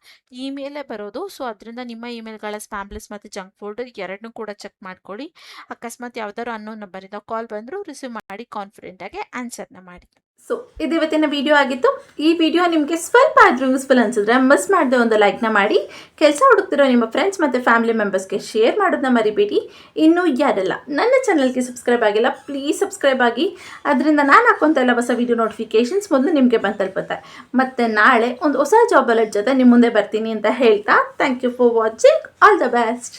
ಇಮೇಲೇ ಬರೋದು. ಸೊ ಅದರಿಂದ ನಿಮ್ಮ ಇಮೇಲ್ಗಳ ಸ್ಪ್ಯಾಮ್ ಲಿಸ್ಟ್ ಮತ್ತು ಜಂಕ್ ಫೋಲ್ಡರ್ ಎರಡನ್ನೂ ಕೂಡ ಚೆಕ್ ಮಾಡ್ಕೊಳ್ಳಿ. ಅಕಸ್ಮಾತ್ ಯಾವ್ದಾದ್ರು ಅನ್ನೋನ್ ನಂಬರಿಂದ ಕಾಲ್ ಬಂದರೂ ರಿಸೀವ್ ಮಾಡಿ ಕಾನ್ಫಿಡೆಂಟಾಗಿ ಆನ್ಸರ್ನ ಮಾಡಿ. ಸೊ ಇದು ಇವತ್ತಿನ ವಿಡಿಯೋ ಆಗಿತ್ತು. ಈ ವಿಡಿಯೋ ನಿಮಗೆ ಸ್ವಲ್ಪ ಆದರೂ ಯೂಸ್ಫುಲ್ ಅನಿಸಿದ್ರೆ ಮಿಸ್ ಮಾಡದೆ ಒಂದು ಲೈಕ್ನ ಮಾಡಿ, ಕೆಲಸ ಹುಡುಕ್ತಿರೋ ನಿಮ್ಮ ಫ್ರೆಂಡ್ಸ್ ಮತ್ತು ಫ್ಯಾಮಿಲಿ ಮೆಂಬರ್ಸ್ಗೆ ಶೇರ್ ಮಾಡೋದನ್ನ ಮರಿಬೇಡಿ. ಇನ್ನೂ ಯಾರೆಲ್ಲ ನನ್ನ ಚಾನಲ್ಗೆ ಸಬ್ಸ್ಕ್ರೈಬ್ ಆಗಿಲ್ಲ ಪ್ಲೀಸ್ ಸಬ್ಸ್ಕ್ರೈಬ್ ಆಗಿ, ಅದರಿಂದ ನಾನು ಹಾಕೋಂಥ ಎಲ್ಲ ಹೊಸ ವಿಡಿಯೋ ನೋಟಿಫಿಕೇಷನ್ಸ್ ಮೊದಲು ನಿಮಗೆ ಬಂದು ತಲುಪುತ್ತೆ. ಮತ್ತು ನಾಳೆ ಒಂದು ಹೊಸ ಜಾಬ್ ಅಲರ್ಟ್ ಜೊತೆ ನಿಮ್ಮ ಮುಂದೆ ಬರ್ತೀನಿ ಅಂತ ಹೇಳ್ತಾ thank you for watching. All the best.